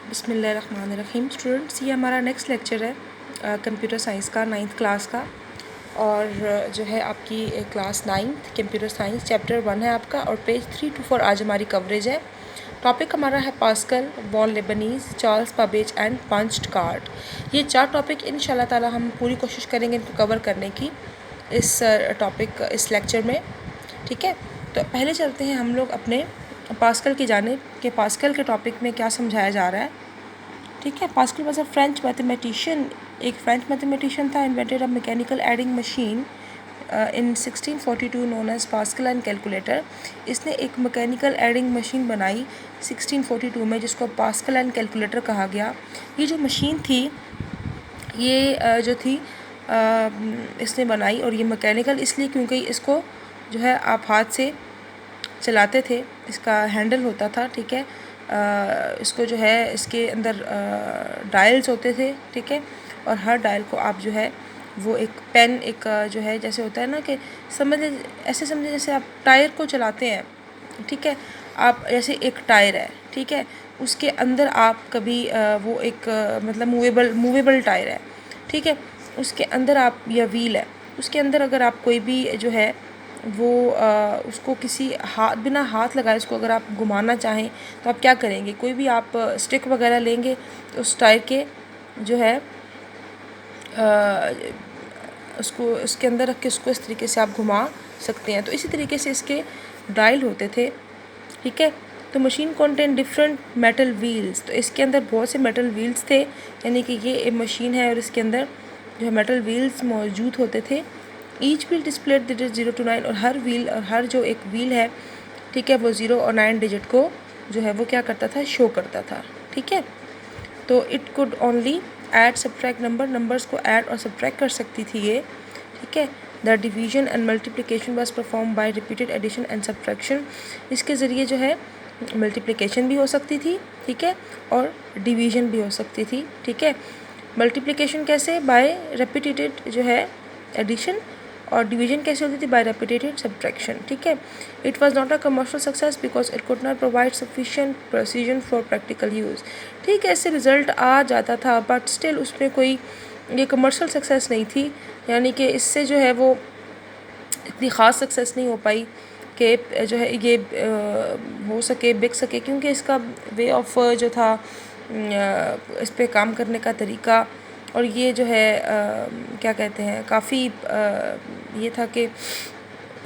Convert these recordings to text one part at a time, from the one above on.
बिस्मिल्लाहिर्रहमानिर्रहीम। स्टूडेंट्स, ये हमारा नेक्स्ट लेक्चर है कंप्यूटर साइंस का 9th क्लास का। और जो है आपकी class 9th computer science chapter 1 है आपका, और पेज 3 to 4 आज हमारी कवरेज है। टॉपिक हमारा है Pascal, von Leibniz, Charles Babbage and punched card. ये 4 टॉपिक इंशाल्लाह ताला हम पूरी कोशिश करेंगे इनको कवर करने की इस टॉपिक इस लेक्चर में। ठीक है, तो पहले चलते हैं हम लोग अपने पास्कल की जानिब कि पास्कल के टॉपिक में क्या समझाया जा रहा है। ठीक है, Pascal was a French mathematician, एक फ्रेंच मैथमेटिशियन था। Invented a mechanical adding machine in 1642 known as Pascal and calculator. इसने एक मैकेनिकल एडिंग मशीन बनाई 1642 में, जिसको पास्कल एंड कैलकुलेटर कहा गया। ये जो मशीन थी ये जो थी इसने बनाई, और ये मैकेनिकल इसलिए क्योंकि इसको जो है आप हाथ से चलाते थे, इसका हैंडल होता था। ठीक है, इसको जो है इसके अंदर डायल्स होते थे। ठीक है, और हर डायल को आप जो है वो एक पेन, एक जो है जैसे होता है ना कि ऐसे समझे जैसे आप टायर को चलाते हैं। ठीक है, आप जैसे एक टायर है, ठीक है, उसके अंदर आप कभी वो एक मतलब मूवेबल टायर है। ठीक है, उसके अंदर आप, या व्हील है, उसके अंदर अगर आप कोई भी जो है वो उसको किसी बिना हाथ लगाए उसको अगर आप घुमाना चाहें तो आप क्या करेंगे? कोई भी आप स्टिक वगैरह लेंगे तो उस टायर के जो है उसको उसके अंदर रख के उसको इस तरीके से आप घुमा सकते हैं। तो इसी तरीके से इसके डायल होते थे। ठीक है, तो machine contain different metal wheels, तो इसके अंदर बहुत से मेटल व्हील्स थे, यानी कि ये एक मशीन है और इसके अंदर जो है मेटल व्हील्स मौजूद होते थे। Each wheel displayed digit 0 to 9, और हर व्हील और हर जो एक व्हील है, ठीक है, वो 0 और 9 डिजिट को जो है वो क्या करता था, शो करता था। ठीक है, तो it could only add subtract numbers को ऐड और सब्ट्रैक्ट कर सकती थी ये। ठीक है, the division and multiplication was perform by repeated addition and subtraction. इसके ज़रिए जो है मल्टीप्लिकेशन भी हो सकती थी, ठीक है, और डिवीजन भी हो सकती थी। ठीक है, मल्टीप्लिकेशन कैसे? बाय रिपीटेड जो है एडिशन, और डिवीजन कैसे होती थी? By repeated subtraction. ठीक है, it was not a commercial success because it could not provide sufficient precision for practical use. ठीक है, इससे रिज़ल्ट आ जाता था, बट स्टिल उसमें कोई ये कमर्शियल सक्सेस नहीं थी, यानी कि इससे जो है वो इतनी ख़ास सक्सेस नहीं हो पाई कि जो है ये हो सके, बिक सके, क्योंकि इसका वे ऑफ जो था इस पे काम करने का तरीका, और ये जो है क्या कहते हैं, काफ़ी ये था कि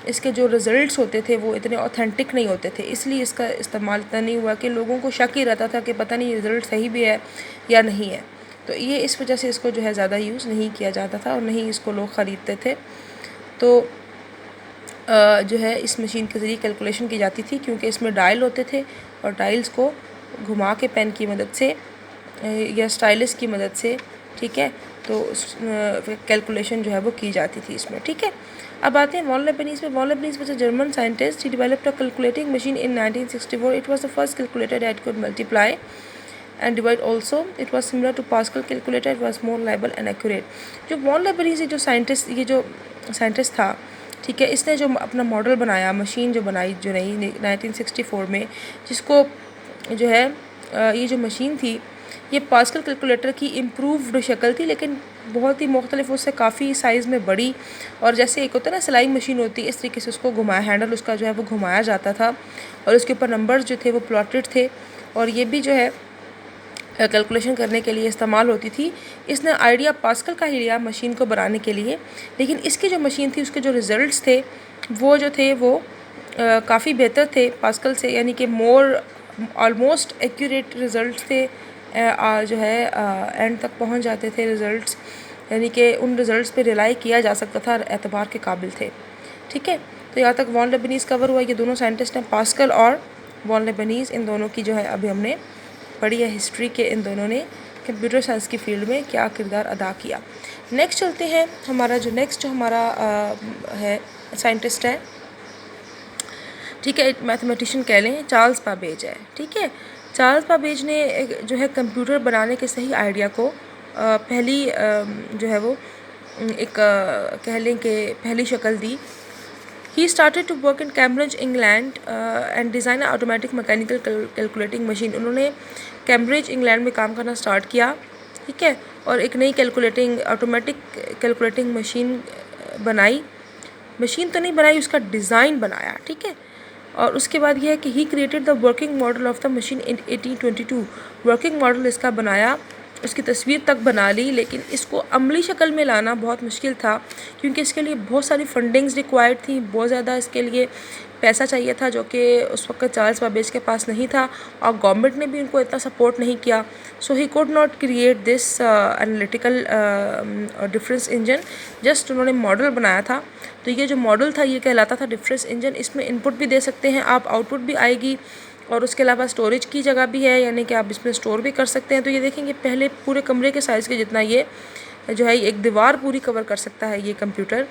इसके जो रिज़ल्ट्स होते थे वो इतने ऑथेंटिक नहीं होते थे, इसलिए इसका इस्तेमाल इतना नहीं हुआ कि लोगों को शक ही रहता था कि पता नहीं रिज़ल्ट सही भी है या नहीं है। तो ये इस वजह से इसको जो है ज़्यादा यूज़ नहीं किया जाता था और नहीं इसको लोग ख़रीदते थे। तो जो है इस मशीन के ज़रिए कैलकुलेशन की जाती थी, क्योंकि इसमें डायल होते थे, और डायल्स को घुमा के पेन की मदद से या स्टाइलिस की मदद से, ठीक है, तो कैलकुलेशन जो है वो की जाती थी इसमें। ठीक है, अब आते हैं वॉन लेबनीज़ में। Von Leibniz was a German scientist. He developed a calculating machine in 1964। It was the first calculator that could multiply and divide also. It was similar to Pascal calculator. It was more reliable and accurate. जो von Leibniz जो scientist था, ठीक है, इसने जो अपना model बनाया, machine जो बनाई जो नई 1964 में, जिसको जो है ये जो मशीन थी ये पास्कल कैलकुलेटर की इम्प्रूव्ड शक्ल थी, लेकिन बहुत ही मुख्तलिफ, उससे काफ़ी साइज़ में बड़ी, और जैसे एक होता है ना सिलाई मशीन होती है, इस तरीके से उसको घुमाया, हैंडल उसका जो है वो घुमाया जाता था, और उसके ऊपर नंबर्स जो थे वो प्लॉटेड थे, और ये भी जो है कैलकुलेशन करने के लिए इस्तेमाल होती थी। इसने आइडिया पास्कल का ही लिया मशीन को बनाने के लिए, लेकिन इसकी जो मशीन थी उसके जो रिज़ल्ट्स थे वो जो थे वो काफ़ी बेहतर थे पास्कल से, यानी कि ऑलमोस्ट एक्यूरेट रिज़ल्ट्स थे। जो है एंड तक पहुंच जाते थे रिज़ल्ट्स, यानी कि उन रिज़ल्ट्स पे रिलाई किया जा सकता था, एतबार के काबिल थे। ठीक है, तो यहाँ तक वॉन लेबनीज़ कवर हुआ। ये दोनों साइंटिस्ट हैं, पास्कल और वॉन लेबनीज़, इन दोनों की जो है अभी हमने पढ़ी है हिस्ट्री के इन दोनों ने कंप्यूटर साइंस की फील्ड में क्या किरदार अदा किया। नेक्स्ट चलते हैं, हमारा जो नेक्स्ट है साइंटिस्ट है, ठीक है, मैथमेटिशियन कह लें, चार्ल्स बाबेज है। ठीक है, चार्ल्स बाबेज ने जो है कंप्यूटर बनाने के सही आइडिया को पहली जो है वो एक कह लें कि पहली शक्ल दी He started to work in Cambridge, England and design an automatic mechanical calculating machine. उन्होंने कैम्ब्रिज इंग्लैंड में काम करना स्टार्ट किया, ठीक है, और एक नई ऑटोमेटिक कैलकुलेटिंग मशीन बनाई। मशीन तो नहीं बनाई, उसका डिज़ाइन बनाया, ठीक है। और उसके बाद यह है कि he created the working model of the machine in 1822। Working model इसका बनाया, उसकी तस्वीर तक बना ली, लेकिन इसको अमली शक्ल में लाना बहुत मुश्किल था, क्योंकि इसके लिए बहुत सारी फंडिंग्स रिक्वायर्ड थी, बहुत ज़्यादा इसके लिए पैसा चाहिए था, जो कि उस वक्त चार्ल्स बाबेज के पास नहीं था, और गवर्नमेंट ने भी उनको इतना सपोर्ट नहीं किया। So he could not create this analytical difference engine. Just उन्होंने मॉडल बनाया था, तो ये जो मॉडल था ये कहलाता था डिफरेंस इंजन। इसमें इनपुट भी दे सकते हैं आप, आउटपुट भी आएगी, और उसके अलावा स्टोरेज की जगह भी है, यानी कि आप इसमें स्टोर भी कर सकते हैं। तो ये देखेंगे पहले पूरे कमरे के साइज़ के जितना ये जो है एक दीवार पूरी कवर कर सकता है ये कंप्यूटर,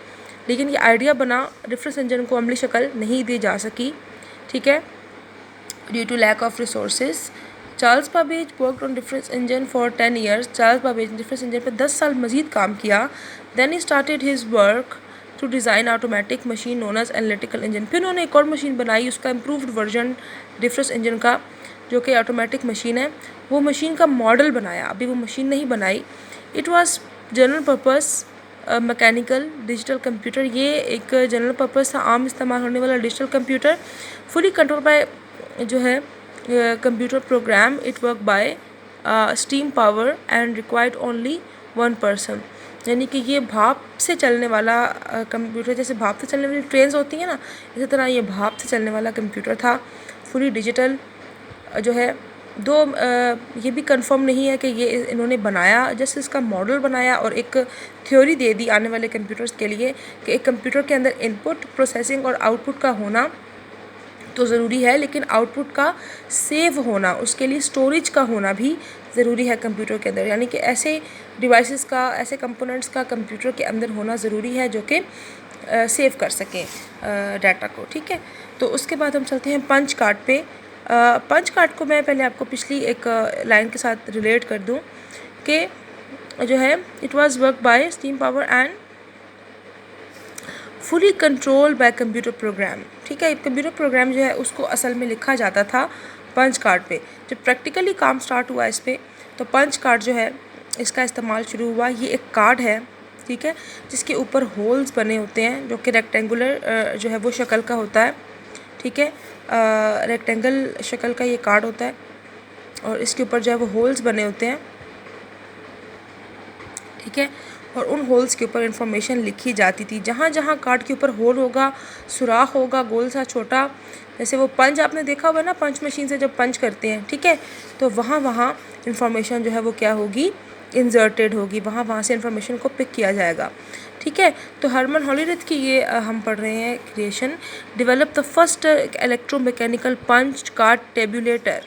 लेकिन ये आइडिया बना, डिफरेंस इंजन को अमली शक्ल नहीं दी जा सकी, ठीक है, due to lack of resources. Charles Babbage worked on difference engine for 10 years. Charles Babbage ने डिफरेंस इंजन पर 10 साल मजीद काम किया। Then he started his work to design automatic machine known as analytical engine. फिर उन्होंने एक और मशीन बनाई, उसका इम्प्रूव्ड वर्जन डिफरेंस इंजन का, जो कि ऑटोमेटिक मशीन है। वो मशीन का मॉडल बनाया, अभी वो मशीन नहीं बनाई। It was general purpose mechanical digital computer. ये एक जनरल पर्पस था, आम इस्तेमाल होने वाला digital computer, fully control by जो है computer program. It work by steam power and required only 1 person. यानी कि ये भाप से चलने वाला कंप्यूटर, जैसे भाप से चलने वाली ट्रेन्स होती हैं ना, इसी तरह ये भाप से चलने वाला कंप्यूटर था, फुली डिजिटल जो है। ये भी कंफर्म नहीं है कि ये इन्होंने बनाया, जस्ट इसका मॉडल बनाया और एक थ्योरी दे दी आने वाले कंप्यूटर्स के लिए कि एक कंप्यूटर के अंदर इनपुट, प्रोसेसिंग और आउटपुट का होना तो ज़रूरी है, लेकिन आउटपुट का सेव होना, उसके लिए स्टोरेज का होना भी ज़रूरी है कंप्यूटर के अंदर। यानी कि ऐसे डिवाइसेस का, ऐसे कंपोनेंट्स का कंप्यूटर के अंदर होना ज़रूरी है जो कि सेव कर सकें डाटा को, ठीक है। तो उसके बाद हम चलते हैं पंच कार्ड पे। पंच कार्ड को मैं पहले आपको पिछली एक लाइन के साथ रिलेट कर दूं कि जो है it was work by steam power and fully control by computer program, ठीक है। कंप्यूटर प्रोग्राम जो है उसको असल में लिखा जाता था पंच कार्ड पे। जब प्रैक्टिकली काम स्टार्ट हुआ इस पर, तो पंच कार्ड जो है इसका इस्तेमाल शुरू हुआ। ये एक कार्ड है, ठीक है, जिसके ऊपर होल्स बने होते हैं, जो कि रेक्टेंगुलर जो है वो शक्ल का होता है, ठीक है। रेक्टेंगल शक्ल का ये कार्ड होता है और इसके ऊपर जो है वो होल्स बने होते हैं, ठीक है, और उन होल्स के ऊपर इंफॉर्मेशन लिखी जाती थी। जहाँ जहाँ कार्ड के ऊपर होल होगा, सुराख होगा गोल सा छोटा, जैसे वो पंच आपने देखा होगा ना, पंच मशीन से जब पंच करते हैं, ठीक है, तो वहाँ वहाँ इंफॉर्मेशन जो है वो क्या होगी, इंसर्टेड होगी, वहाँ वहाँ से इंफॉर्मेशन को पिक किया जाएगा, ठीक है। तो हरमन हॉलीडेथ की ये हम पढ़ रहे हैं creation. Develop the first electromechanical punch card tabulator,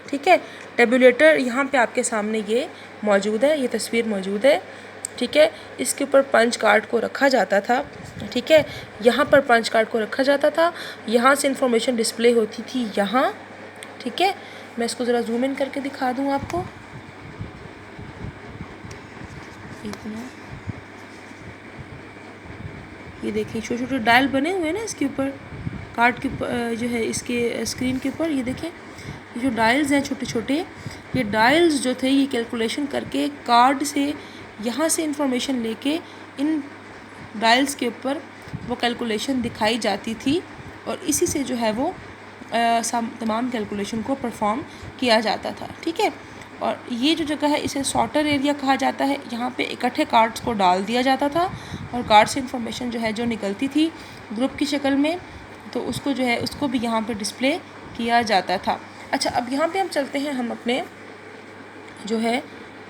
ठीक है। टेबुलेटर यहाँ पे आपके सामने ये मौजूद है, ये तस्वीर मौजूद है, ठीक है। इसके ऊपर पंच कार्ड को रखा जाता था, ठीक है, यहाँ पर पंच कार्ड को रखा जाता था, यहाँ से इंफॉर्मेशन डिस्प्ले होती थी यहाँ, ठीक है। मैं इसको ज़रा जूम इन करके दिखा दूँ आपको, ये देखिए छोटे छोटे डायल बने हुए हैं ना इसके ऊपर, कार्ड के ऊपर जो है, इसके स्क्रीन के ऊपर, ये देखें ये जो डायल्स हैं छोटे छोटे, ये डायल्स जो थे ये कैलकुलेशन करके कार्ड से यहाँ से इंफॉर्मेशन लेके इन डायल्स के ऊपर वो कैलकुलेशन दिखाई जाती थी, और इसी से जो है वो तमाम कैलकुलेशन को परफॉर्म किया जाता था, ठीक है। और ये जो जगह है इसे सॉर्टर एरिया कहा जाता है। यहाँ पे इकट्ठे कार्ड्स को डाल दिया जाता था और कार्ड से इंफॉर्मेशन जो है जो निकलती थी ग्रुप की शक्ल में, तो उसको जो है उसको भी यहाँ पे डिस्प्ले किया जाता था। अच्छा, अब यहाँ पे हम चलते हैं हम अपने जो है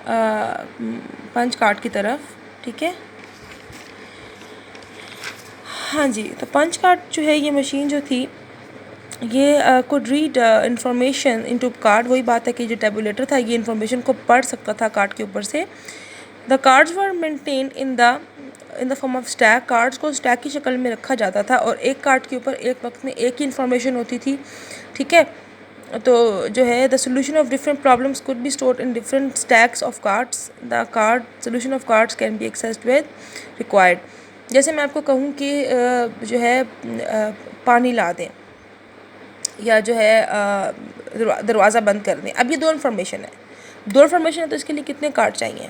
पंच कार्ड की तरफ, ठीक है। हाँ जी, तो पंच कार्ड जो है ये मशीन जो थी ये could read information into card. वही बात है कि जो टेबुलेटर था ये इंफॉर्मेशन को पढ़ सकता था कार्ड के ऊपर से। The cards were maintain in the form of stack. Cards को स्टैक की शक्ल में रखा जाता था और एक कार्ड के ऊपर एक वक्त में एक ही इंफॉर्मेशन होती थी, ठीक है। तो जो है the solution of different problems could be stored in different stacks of cards. The card solution of cards can be accessed with required. जैसे मैं आपको कहूँ कि जो है पानी ला दें या जो है दरवाज़ा बंद कर दें। अब ये दो इन्फॉर्मेशन है तो इसके लिए कितने कार्ड चाहिए?